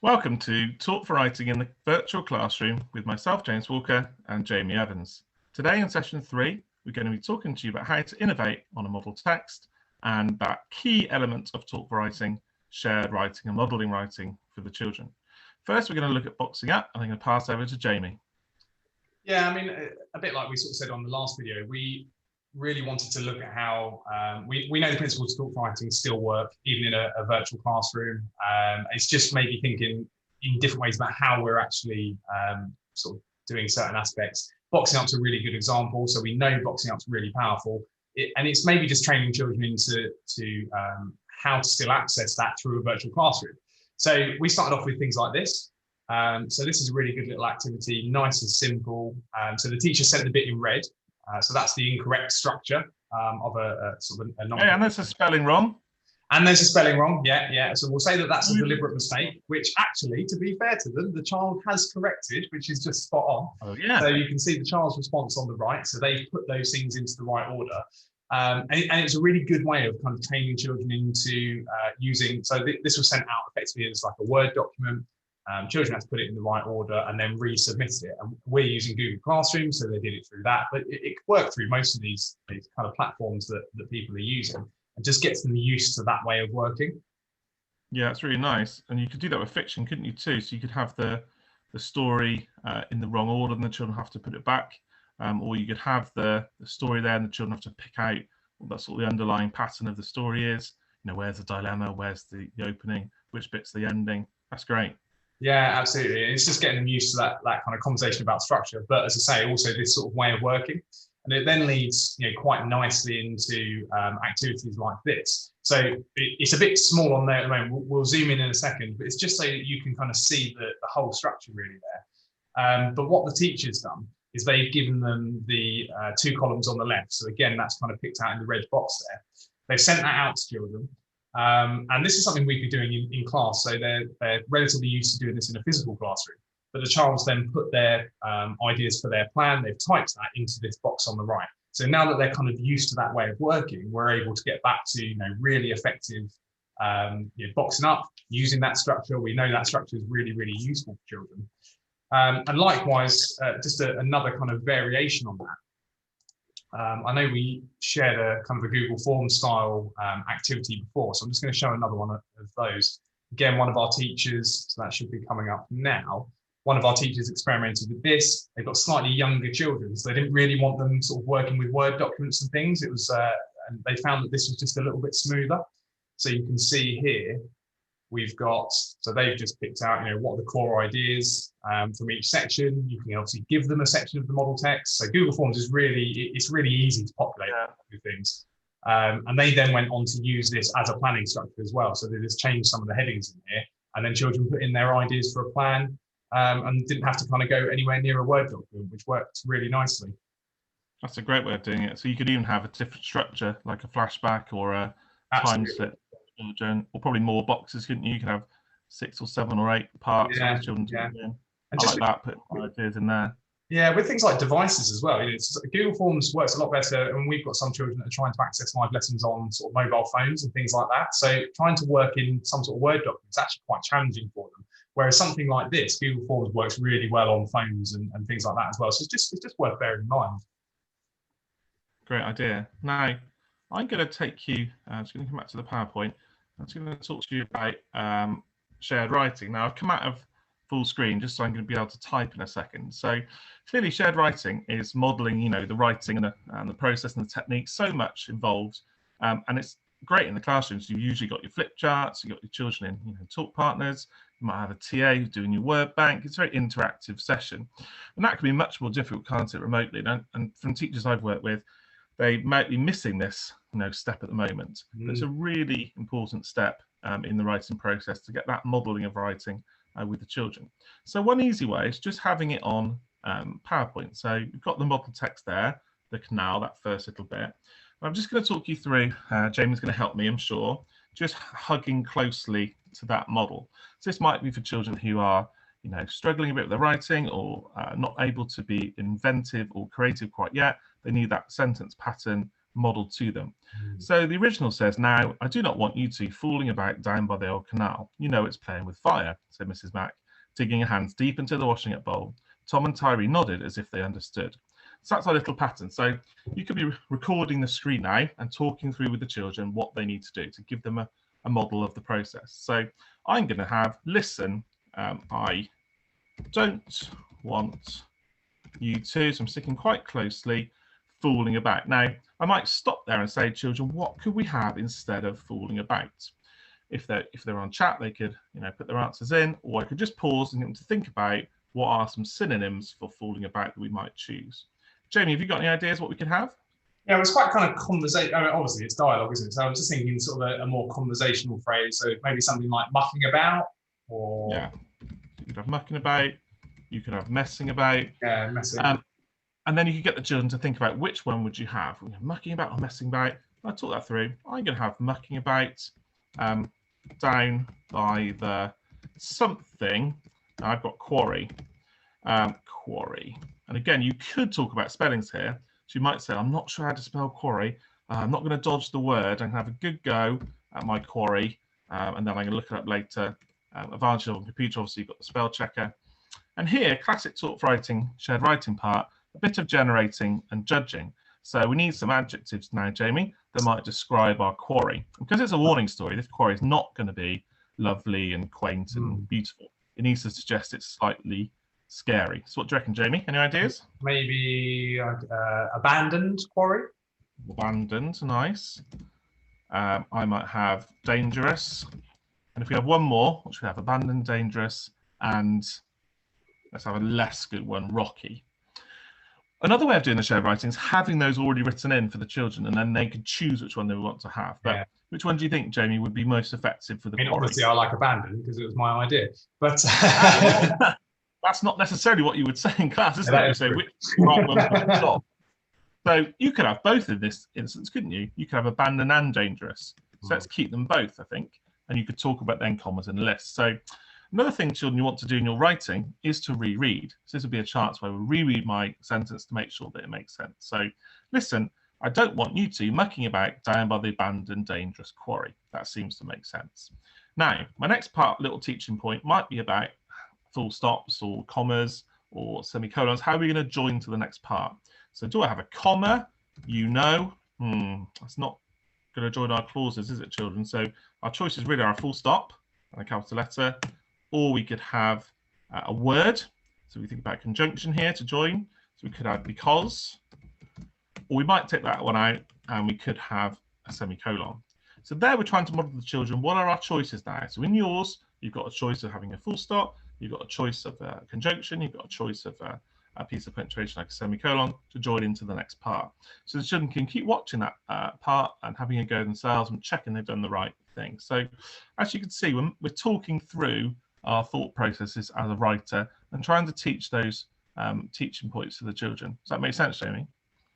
Welcome to Talk for Writing in the Virtual Classroom with myself, James Walker, and Jamie Evans. Today in session 3, we're going to be talking to you about how to innovate on a model text and that key element of Talk for Writing, shared writing and modelling writing for the children. First, we're going to look at boxing up, and I'm going to pass over to Jamie. Yeah, I mean, a bit like we sort of said on the last video, we really wanted to look at how we know the principles of talk for writing still work, even in a virtual classroom. It's just maybe thinking in different ways about how we're actually sort of doing certain aspects. Boxing up's a really good example. So we know boxing up's really powerful. And it's maybe just training children into how to still access that through a virtual classroom. So we started off with things like this. So this is a really good little activity, nice and simple. So the teacher sent the bit in red. So that's the incorrect structure of a sort of a non. And there's a spelling wrong. And there's a spelling wrong, yeah. So we'll say that that's a deliberate mistake, which actually, to be fair to them, the child has corrected, which is just spot on. Oh, yeah. So you can see the child's response on the right. So they've put those things into the right order. And it's a really good way of kind of training children into using. So this was sent out effectively as like a Word document. Children had to put it in the right order and then resubmit it. And we're using Google Classroom, so they did it through that. But it worked through most of these kind of platforms that people are using, and just gets them used to that way of working. Yeah, it's really nice. And you could do that with fiction, couldn't you, too? So you could have the story in the wrong order and the children have to put it back. Or you could have the story there and the children have to pick out what that's what the underlying pattern of the story is. You know, where's the dilemma, where's the opening, which bit's the ending. That's great. Yeah, absolutely. It's just getting them used to that kind of conversation about structure. But as I say, also this sort of way of working. And it then leads, quite nicely into activities like this. So it's a bit small on there at the moment. We'll zoom in a second, but it's just so that you can kind of see the whole structure really there. But what the teacher's done is they've given them the 2 columns on the left. So again, that's kind of picked out in the red box there. They've sent that out to children. And this is something we'd be doing in class. So they're relatively used to doing this in a physical classroom. But the child's then put their ideas for their plan. They've typed that into this box on the right. So now that they're kind of used to that way of working, we're able to get back to really effective boxing up, using that structure. We know that structure is really, really useful for children. And likewise, just another kind of variation on that. I know we shared a kind of a Google Form style activity before, so I'm just going to show another one of those. Again, one of our teachers, so that should be coming up now. One of our teachers experimented with this. They've got slightly younger children, so they didn't really want them sort of working with Word documents and things. It was, and they found that this was just a little bit smoother. So you can see here, we've got, so they've just picked out, what are the core ideas from each section. You can obviously give them a section of the model text. So Google Forms is it's really easy to populate with things. And they then went on to use this as a planning structure as well. So they just changed some of the headings in here, and then children put in their ideas for a plan and didn't have to kind of go anywhere near a Word document, which worked really nicely. That's a great way of doing it. So you could even have a different structure, like a flashback or a time slip. Or probably more boxes, couldn't you? You could have 6 or 7 or 8 parts for the children to do. I like that, put ideas in there. Yeah, with things like devices as well. Google Forms works a lot better, and we've got some children that are trying to access live lessons on sort of mobile phones and things like that. So trying to work in some sort of Word document is actually quite challenging for them. Whereas something like this, Google Forms works really well on phones and things like that as well. So it's just worth bearing in mind. Great idea. Now, I'm going to take you, just going to come back to the PowerPoint. I'm just going to talk to you about shared writing. Now, I've come out of full screen just so I'm going to be able to type in a second. So clearly shared writing is modelling, the writing and the process and the technique, so much involved. And it's great in the classrooms. You've usually got your flip charts, you've got your children in talk partners, you might have a TA who's doing your word bank. It's a very interactive session. And that can be much more difficult, can't it, remotely? And from teachers I've worked with, they might be missing this step at the moment. But it's a really important step in the writing process to get that modelling of writing with the children. So one easy way is just having it on PowerPoint. So you've got the model text there, the canal, that first little bit. I'm just going to talk you through, Jamie's going to help me, I'm sure, just hugging closely to that model. So this might be for children who are struggling a bit with their writing or not able to be inventive or creative quite yet. They need that sentence pattern modelled to them. So the original says, "Now, I do not want you two fooling about down by the old canal. You know it's playing with fire," said Mrs. Mac, digging her hands deep into the washing up bowl. Tom and Tyree nodded as if they understood. So that's our little pattern. So you could be recording the screen now and talking through with the children what they need to do to give them a model of the process. So I'm going to have, "Listen, I don't want you two," so I'm sticking quite closely, "fooling about." Now, I might stop there and say, "Children, what could we have instead of fooling about?" If they're on chat, they could put their answers in, or I could just pause and get them to think about what are some synonyms for fooling about that we might choose. Jamie, have you got any ideas what we could have? Yeah, it was quite kind of conversation. I mean, obviously, it's dialogue, isn't it? So I was just thinking sort of a more conversational phrase. So maybe something like mucking about, or yeah, you could have mucking about. You could have messing about. Yeah, messing. And then you could get the children to think about which one would you have, mucking about or messing about. I talk that through. I'm going to have mucking about down by the something. I've got quarry. Quarry. And again, you could talk about spellings here. So you might say, "I'm not sure how to spell quarry. I'm not going to dodge the word. I'm going to have a good go at my quarry. And then I'm going to look it up later." Advantage on computer, obviously, you've got the spell checker. And here, classic talk writing, shared writing part, a bit of generating and judging. So we need some adjectives now, Jamie, that might describe our quarry. Because it's a warning story, this quarry is not going to be lovely and quaint and beautiful. It needs to suggest it's slightly scary. So what do you reckon, Jamie? Any ideas? Maybe abandoned quarry. Abandoned, nice. I might have dangerous. And if we have one more, what should we have? Abandoned, dangerous, and let's have a less good one, rocky. Another way of doing the shared writing is having those already written in for the children, and then they can choose which one they want to have. But which one do you think, Jamie, would be most effective for the quarry? Obviously, I like abandoned because it was my idea. But that's not necessarily what you would say in class, isn't it? You say which right one would you stop. So you could have both in this instance, couldn't you? You could have abandoned and dangerous. So let's keep them both, I think. And you could talk about then commas in the list. So another thing, children, you want to do in your writing is to reread. So this would be a chance where we'll reread my sentence to make sure that it makes sense. So, "Listen, I don't want you two mucking about down by the abandoned, dangerous quarry." That seems to make sense. Now, my next little teaching point might be about full stops or commas or semicolons. How are we going to join to the next part? So do I have a comma? That's not going to join our clauses, is it, children? So our choices really are a full stop and a capital letter, or we could have a word. So we think about conjunction here to join. So we could have because, or we might take that one out and we could have a semicolon. So there we're trying to model the children. What are our choices now? So in yours, you've got a choice of having a full stop. You've got a choice of a conjunction. You've got a choice of a piece of punctuation like a semicolon to join into the next part. So the children can keep watching that part and having a go themselves and checking they've done the right thing. So as you can see, we're talking through our thought processes as a writer and trying to teach those teaching points to the children. Does that make sense, Jamie?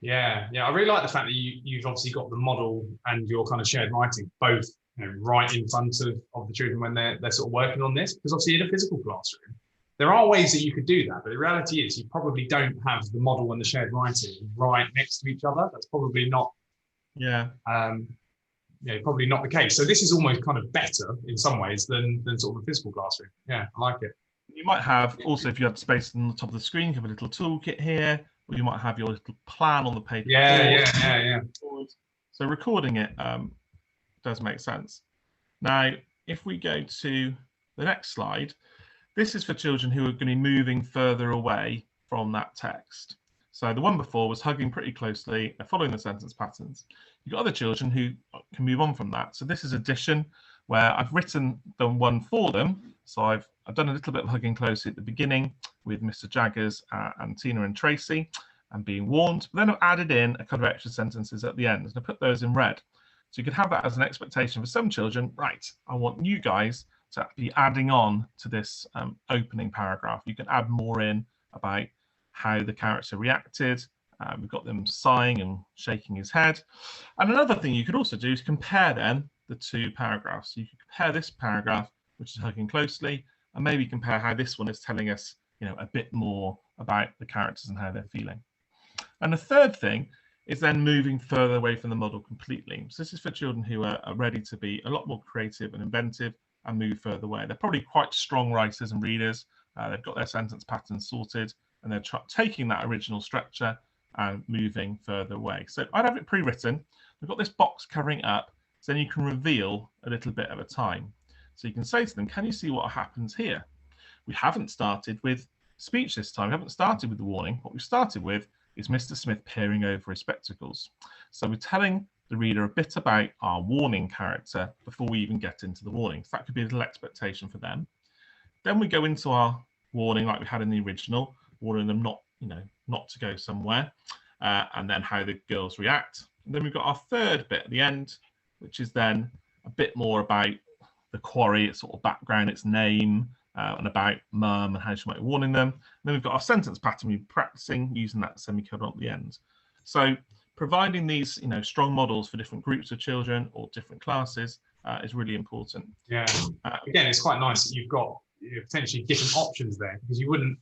Yeah, I really like the fact that you've obviously got the model and your kind of shared writing both right in front of the children when they're sort of working on this, because obviously in a physical classroom, there are ways that you could do that, but the reality is you probably don't have the model and the shared writing right next to each other. That's probably not, probably not the case. So this is almost kind of better in some ways than sort of a physical classroom. Yeah, I like it. You might have also, if you have space on the top of the screen, you have a little toolkit here, or you might have your little plan on the paper. Yeah. So recording it does make sense. Now, if we go to the next slide, this is for children who are going to be moving further away from that text. So the one before was hugging pretty closely, following the sentence patterns. You've got other children who can move on from that. So this is addition, where I've written the one for them. So I've done a little bit of hugging closely at the beginning with Mr. Jaggers and Tina and Tracy and being warned. But then I've added in a couple of extra sentences at the end, and I put those in red. So you could have that as an expectation for some children. Right, I want you guys to be adding on to this opening paragraph. You can add more in about how the character reacted. We've got them sighing and shaking his head. And another thing you could also do is compare then the two paragraphs. So you could compare this paragraph, which is hugging closely, and maybe compare how this one is telling us, a bit more about the characters and how they're feeling. And the third thing is then moving further away from the model completely. So this is for children who are ready to be a lot more creative and inventive and move further away. They're probably quite strong writers and readers. They've got their sentence patterns sorted, and they're taking that original structure and moving further away. So I'd have it pre-written. We've got this box covering up, so then you can reveal a little bit at a time. So you can say to them, can you see what happens here? We haven't started with speech this time. We haven't started with the warning. What we've started with is Mr. Smith peering over his spectacles. So we're telling the reader a bit about our warning character before we even get into the warning. So that could be a little expectation for them. Then we go into our warning like we had in the original, warning them not to go somewhere, and then how the girls react. And then we've got our third bit at the end, which is then a bit more about the quarry, its sort of background, its name, and about mum and how she might be warning them. And then we've got our sentence pattern we're practicing using that semicolon at the end. So providing these strong models for different groups of children or different classes is really important. Yeah. Again, it's quite nice that you've got potentially different options there, because you wouldn't.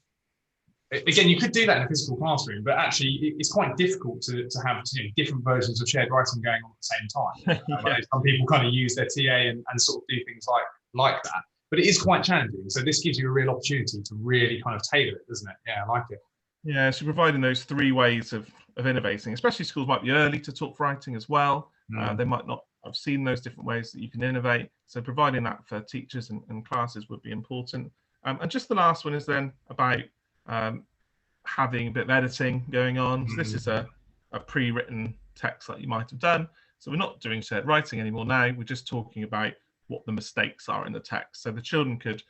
Again, you could do that in a physical classroom, but actually it's quite difficult to have different versions of shared writing going on at the same time. Yeah. Some people kind of use their TA and sort of do things like that, but it is quite challenging. So this gives you a real opportunity to really kind of tailor it, doesn't it? Yeah, I like it. Yeah, so providing those three ways of innovating, especially schools might be early to talk writing as well. They might not have seen those different ways that you can innovate. So providing that for teachers and classes would be important. And just the last one is then about having a bit of editing going on. So this is a pre-written text that you might have done. So we're not doing shared writing anymore now. We're just talking about what the mistakes are in the text. So the children could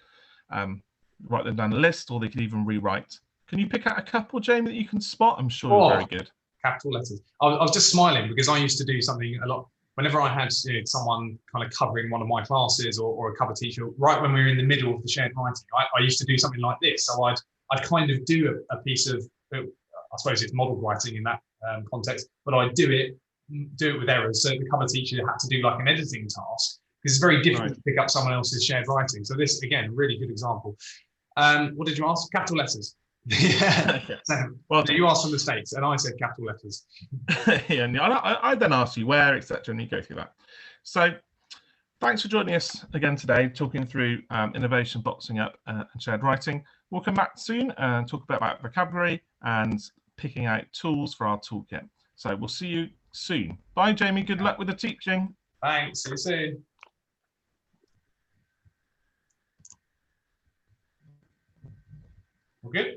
write them down a list, or they could even rewrite. Can you pick out a couple, Jamie, that you can spot? I'm sure you're very good. Capital letters. I was just smiling because I used to do something a lot. Whenever I had someone kind of covering one of my classes or a cover teacher, right when we were in the middle of the shared writing, I used to do something like this. So I'd kind of do a piece of, I suppose it's model writing in that context, but I'd do it with errors. So the cover teacher had to do like an editing task, because it's very difficult to pick up someone else's shared writing. So this, again, really good example. What did you ask? Capital letters. Yeah. So you asked for mistakes, and I said capital letters. Yeah, and I then asked you where, etc., and you go through that. So thanks for joining us again today, talking through innovation, boxing up, and shared writing. We'll come back soon and talk about vocabulary and picking out tools for our toolkit. So we'll see you soon. Bye, Jamie. Good luck with the teaching. Thanks. See you soon. All good?